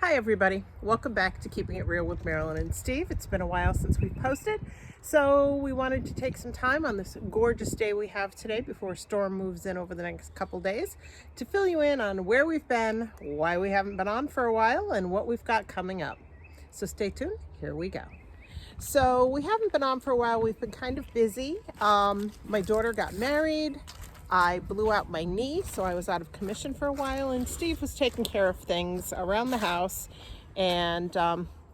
Hi everybody, welcome back to Keeping It Real with Marilyn and Steve. It's been a while since we've posted, so we wanted to take some time on this gorgeous day we have today before a storm moves in over the next couple days to fill you in on where we've been, why we haven't been on for a while, and what we've got coming up. So stay tuned, here we go. So we haven't been on for a while. We've been kind of busy. My daughter got married. I blew out my knee, so I was out of commission for a while, and Steve was taking care of things around the house. And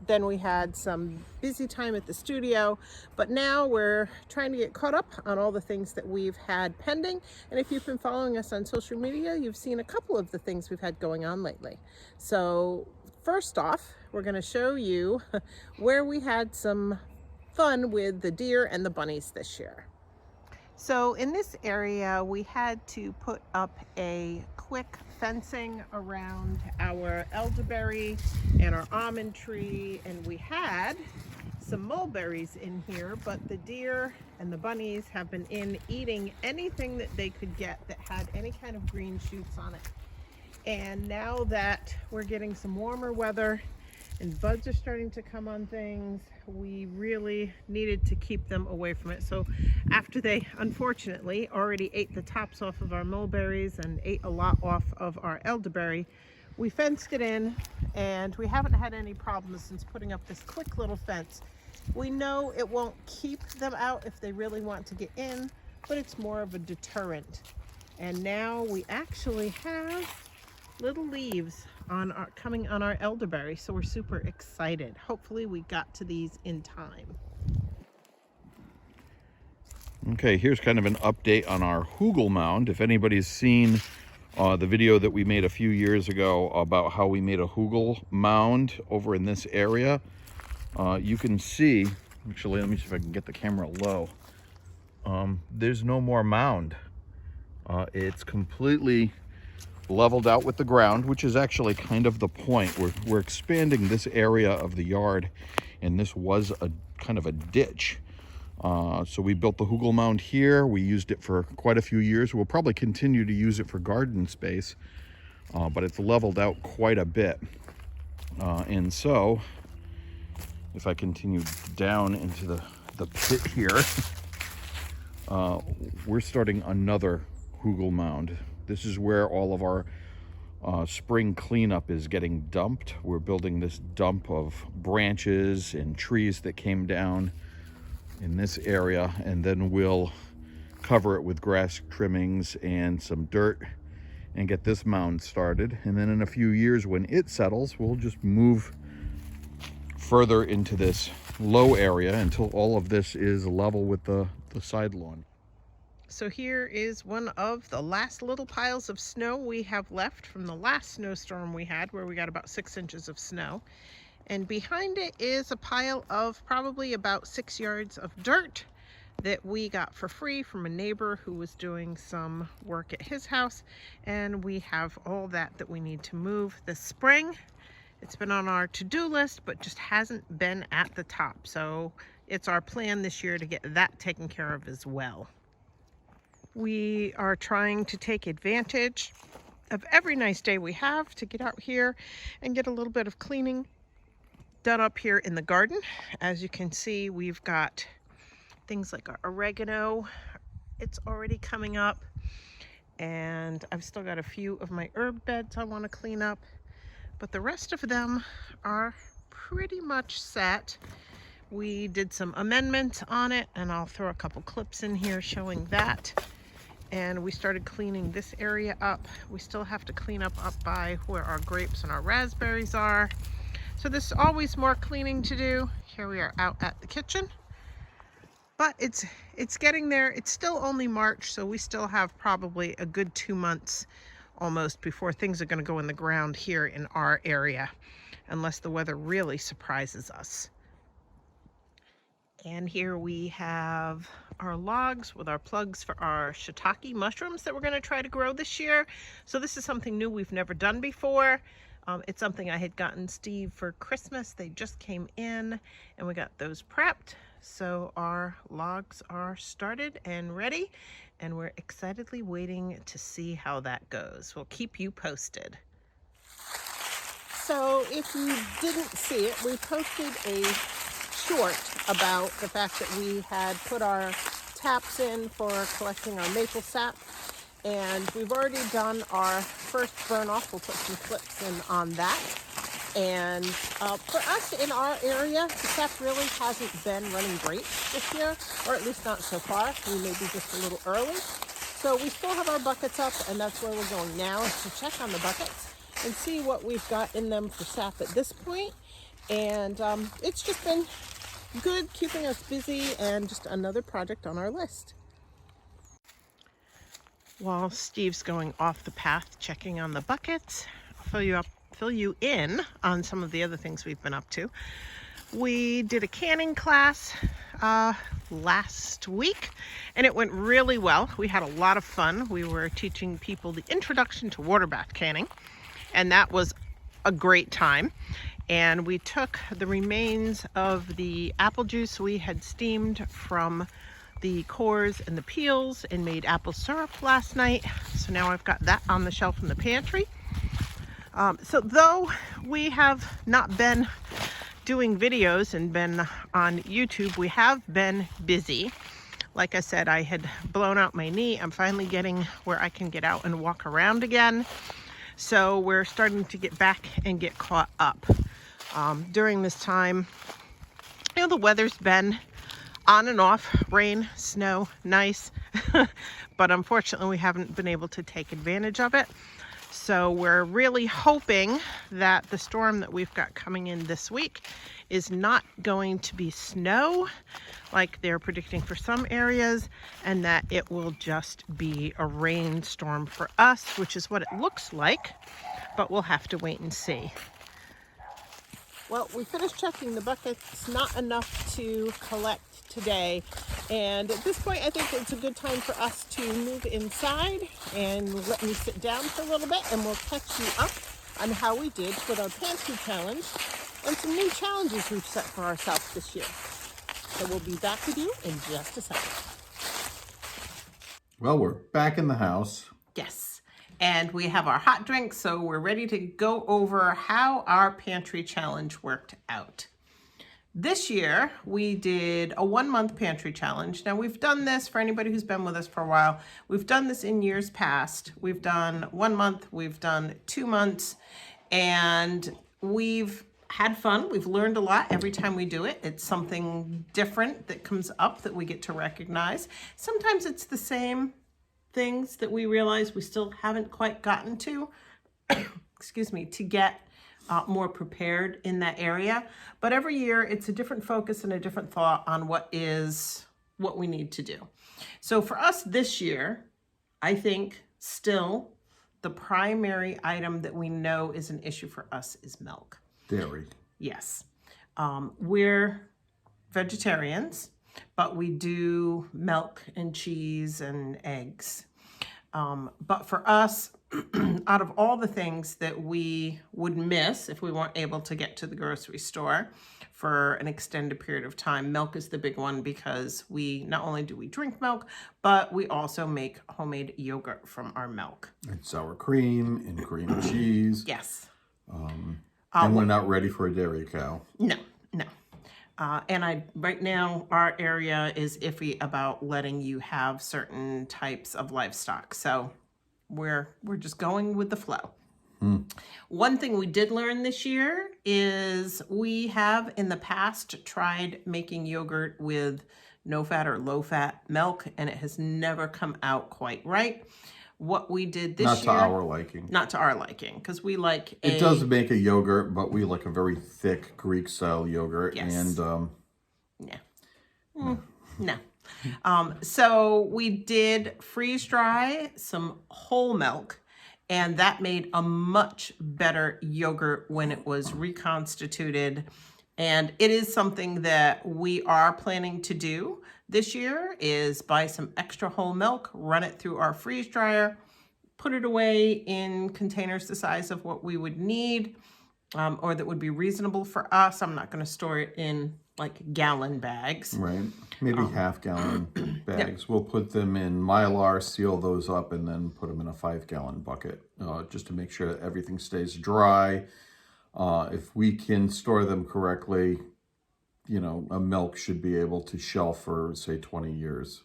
then we had some busy time at the studio, but now we're trying to get caught up on all the things that we've had pending. And if you've been following us on social media, you've seen a couple of the things we've had going on lately. So first off, we're going to show you where we had some fun with the deer and the bunnies this year. So in this area, we had to put up a quick fencing around our elderberry and our almond tree, and we had some mulberries in here, but the deer and the bunnies have been in eating anything that they could get that had any kind of green shoots on it. And now that we're getting some warmer weather and buds are starting to come on things, we really needed to keep them away from it. So after they unfortunately already ate the tops off of our mulberries and ate a lot off of our elderberry, we fenced it in, and we haven't had any problems since putting up this quick little fence. We know it won't keep them out if they really want to get in, but it's more of a deterrent. And now we actually have little leaves coming on our elderberry, so we're super excited. Hopefully we got to these in time. Okay, here's kind of an update on our hugel mound. If anybody's seen the video that we made a few years ago about how we made a hugel mound over in this area, you can see, actually let me see if I can get the camera low, there's no more mound. It's completely leveled out with the ground, which is actually kind of the point. We're expanding this area of the yard, and this was a kind of a ditch. So we built the hugel mound here. We used it for quite a few years. We'll probably continue to use it for garden space, but it's leveled out quite a bit. And so if I continue down into the pit here, we're starting another hugel mound. This is where all of our spring cleanup is getting dumped. We're building this dump of branches and trees that came down in this area, and then we'll cover it with grass trimmings and some dirt and get this mound started. And then in a few years, when it settles, we'll just move further into this low area until all of this is level with the side lawn. So here is one of the last little piles of snow we have left from the last snowstorm we had, where we got about 6 inches of snow. And behind it is a pile of probably about 6 yards of dirt that we got for free from a neighbor who was doing some work at his house. And we have all that we need to move this spring. It's been on our to-do list, but just hasn't been at the top. So it's our plan this year to get that taken care of as well. We are trying to take advantage of every nice day we have to get out here and get a little bit of cleaning done up here in the garden. As you can see, we've got things like our oregano. It's already coming up, and I've still got a few of my herb beds I want to clean up, but the rest of them are pretty much set. We did some amendments on it, and I'll throw a couple clips in here showing that. And we started cleaning this area up. We still have to clean up by where our grapes and our raspberries are. So there's always more cleaning to do. Here we are out at the kitchen. But it's getting there. It's still only March, so we still have probably a good 2 months almost before things are gonna go in the ground here in our area, unless the weather really surprises us. And here we have our logs with our plugs for our shiitake mushrooms that we're going to try to grow this year. So this is something new we've never done before. It's something I had gotten Steve for Christmas. They just came in and we got those prepped. So our logs are started and ready, and we're excitedly waiting to see how that goes. We'll keep you posted. So if you didn't see it, we posted a short about the fact that we had put our taps in for collecting our maple sap, and we've already done our first burn off. We'll put some clips in on that. And for us in our area, the sap really hasn't been running great this year, or at least not so far. We may be just a little early. So we still have our buckets up, and that's where we're going now, is to check on the buckets and see what we've got in them for sap at this point. And it's just been good, keeping us busy, and just another project on our list. While Steve's going off the path checking on the buckets, I'll fill you in on some of the other things we've been up to. We did a canning class last week, and it went really well. We had a lot of fun. We were teaching people the introduction to water bath canning, and that was a great time. And we took the remains of the apple juice we had steamed from the cores and the peels and made apple syrup last night. So now I've got that on the shelf in the pantry. So though we have not been doing videos and been on YouTube, we have been busy. Like I said, I had blown out my knee. I'm finally getting where I can get out and walk around again. So we're starting to get back and get caught up. During this time, you know, the weather's been on and off, rain, snow, nice, but unfortunately we haven't been able to take advantage of it. So we're really hoping that the storm that we've got coming in this week is not going to be snow like they're predicting for some areas, and that it will just be a rainstorm for us, which is what it looks like, but we'll have to wait and see. Well, we finished checking the buckets, not enough to collect today. And at this point, I think it's a good time for us to move inside and let me sit down for a little bit, and we'll catch you up on how we did with our pantry challenge and some new challenges we've set for ourselves this year. So we'll be back with you in just a second. Well, we're back in the house. Yes. And we have our hot drinks, so we're ready to go over how our pantry challenge worked out. This year, we did a 1-month pantry challenge. Now, we've done this for anybody who's been with us for a while. We've done this in years past. We've done 1 month, we've done 2 months, and we've had fun. We've learned a lot every time we do it. It's something different that comes up that we get to recognize. Sometimes it's the same things that we realize we still haven't quite gotten to, excuse me, to get more prepared in that area. But every year it's a different focus and a different thought on what we need to do. So for us this year, I think still the primary item that we know is an issue for us is milk. Dairy. Yes. We're vegetarians, but we do milk and cheese and eggs. But for us, out of all the things that we would miss if we weren't able to get to the grocery store for an extended period of time, milk is the big one, because we not only do we drink milk, but we also make homemade yogurt from our milk. And sour cream and cream cheese. Yes. And we're not ready for a dairy cow. No. And right now, our area is iffy about letting you have certain types of livestock. So we're just going with the flow. One thing we did learn this year is we have in the past tried making yogurt with no fat or low fat milk, and it has never come out quite right. What we did this year... Not to our liking. Not to our liking, because we like It does make a yogurt, but we like a very thick Greek-style yogurt. Yes. And, No. So we did freeze dry some whole milk, and that made a much better yogurt when it was reconstituted. And it is something that we are planning to do this year, is buy some extra whole milk, run it through our freeze dryer, put it away in containers the size of what we would need, or that would be reasonable for us. I'm not going to store it in like gallon bags. right. Maybe half-gallon bags. Yep. We'll put them in Mylar, seal those up, and then put them in a 5-gallon bucket, just to make sure that everything stays dry. If we can store them correctly, you know, a milk should be able to shelf for, say, 20 years.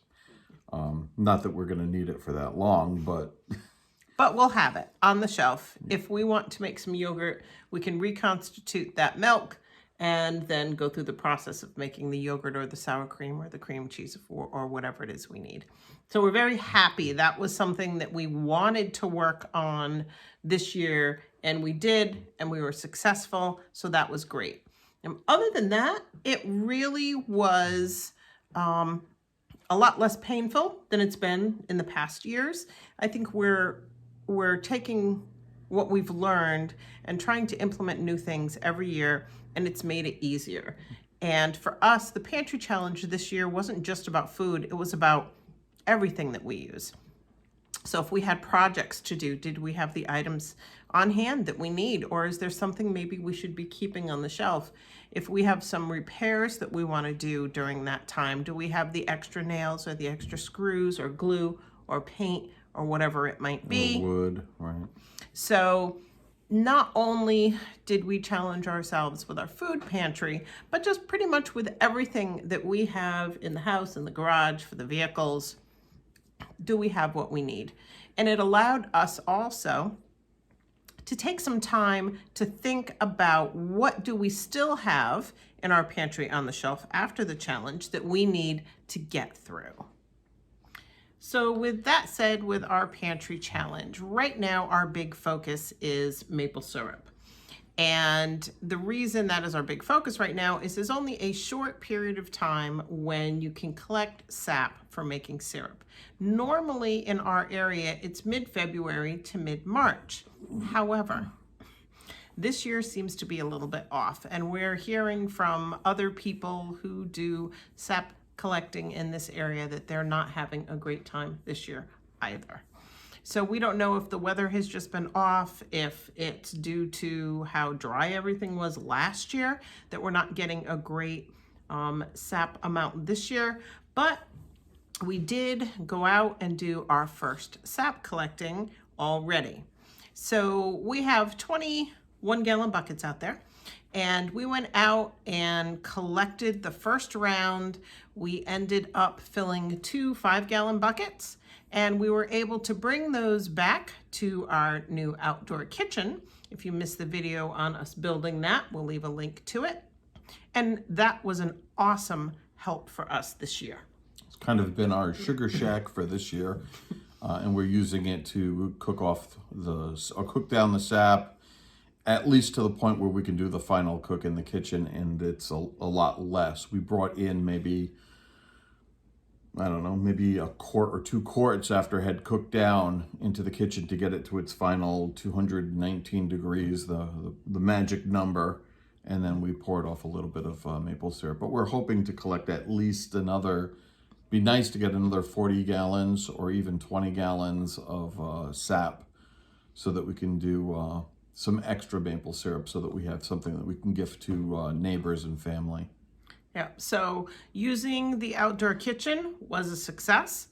Not that we're going to need it for that long, but we'll have it on the shelf. If we want to make some yogurt, we can reconstitute that milk and then go through the process of making the yogurt or the sour cream or the cream cheese or whatever it is we need. So we're very happy. That was something that we wanted to work on this year, and we did, and we were successful. So that was great. And other than that, it really was a lot less painful than it's been in the past years. I think we're taking what we've learned and trying to implement new things every year, and it's made it easier. And for us, the pantry challenge this year wasn't just about food, it was about everything that we use. So if we had projects to do, did we have the items on hand that we need? Or is there something maybe we should be keeping on the shelf? If we have some repairs that we want to do during that time, do we have the extra nails or the extra screws or glue or paint or whatever it might be? or wood, right? So not only did we challenge ourselves with our food pantry, but just pretty much with everything that we have in the house, in the garage, for the vehicles. Do we have what we need? And it allowed us also to take some time to think about what do we still have in our pantry on the shelf after the challenge that we need to get through. So with that said, with our pantry challenge, right now our big focus is maple syrup. And the reason that is our big focus right now is there's only a short period of time when you can collect sap for making syrup. Normally in our area, it's mid-February to mid-March. However, this year seems to be a little bit off, and we're hearing from other people who do sap collecting in this area that they're not having a great time this year either. So we don't know if the weather has just been off, if it's due to how dry everything was last year, that we're not getting a great sap amount this year. But we did go out and do our first sap collecting already. So we have 21-gallon buckets out there. And we went out and collected the first round. We ended up filling 2 5-gallon buckets, and we were able to bring those back to our new outdoor kitchen. If you missed the video on us building that, we'll leave a link to it. And that was an awesome help for us this year. It's kind of been our sugar shack for this year, and we're using it to cook down the sap, at least to the point where we can do the final cook in the kitchen, and it's a lot less. We brought in maybe, I don't know, maybe a quart or 2 quarts after it had cooked down into the kitchen to get it to its final 219 degrees, the magic number, and then we poured off a little bit of maple syrup. But we're hoping to collect at least another, be nice to get another 40 gallons or even 20 gallons of sap so that we can do some extra maple syrup so that we have something that we can gift to neighbors and family. Yeah, so using the outdoor kitchen was a success.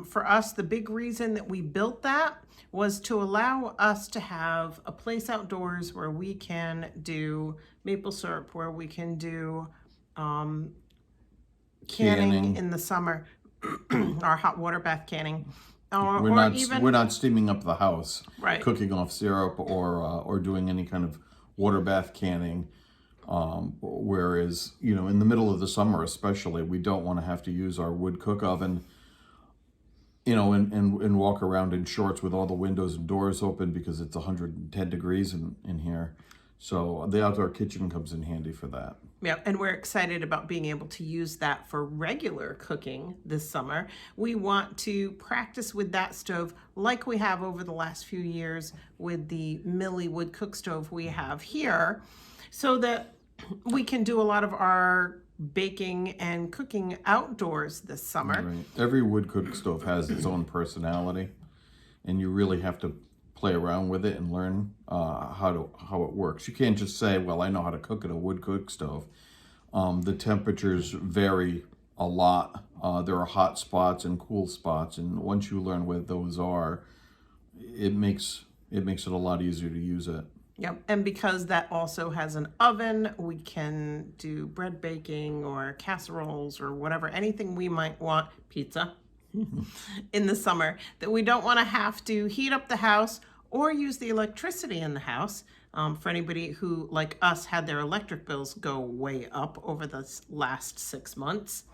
For us, the big reason that we built that was to allow us to have a place outdoors where we can do maple syrup, where we can do canning in the summer, our hot water bath canning. We're not steaming up the house, right, cooking off syrup or doing any kind of water bath canning. Whereas, you know, in the middle of the summer especially, we don't want to have to use our wood cook oven, you know, and walk around in shorts with all the windows and doors open because it's 110 degrees in here. So the outdoor kitchen comes in handy for that. Yeah, and we're excited about being able to use that for regular cooking this summer. We want to practice with that stove like we have over the last few years with the Millie wood cook stove we have here, so that we can do a lot of our baking and cooking outdoors this summer. Right. Every wood cook stove has its own personality, and you really have to play around with it and learn how it works. You can't just say, well, I know how to cook at a wood cook stove. The temperatures vary a lot. There are hot spots and cool spots, and once you learn where those are, it makes it a lot easier to use it. Yep, and because that also has an oven, we can do bread baking or casseroles or whatever, anything we might want, pizza, in the summer that we don't want to have to heat up the house or use the electricity in the house. For anybody who, like us, had their electric bills go way up over the last 6 months,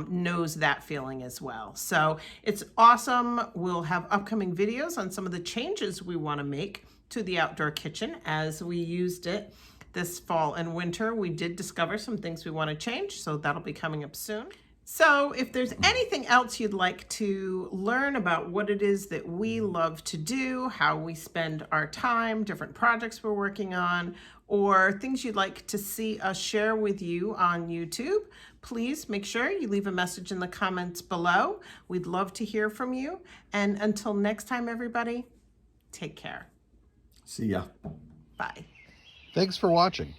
knows that feeling as well. So it's awesome. We'll have upcoming videos on some of the changes we want to make to the outdoor kitchen as we used it this fall and winter. We did discover some things we want to change, so that'll be coming up soon. So if there's anything else you'd like to learn about what it is that we love to do, how we spend our time, different projects we're working on, or things you'd like to see us share with you on YouTube, please make sure you leave a message in the comments below. We'd love to hear from you. And until next time, everybody, take care. See ya. Bye. Thanks for watching.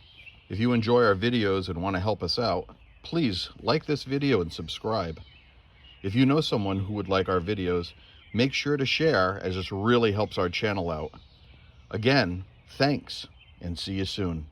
If you enjoy our videos and want to help us out, please like this video and subscribe. If you know someone who would like our videos, make sure to share, as this really helps our channel out. Again, thanks, and see you soon.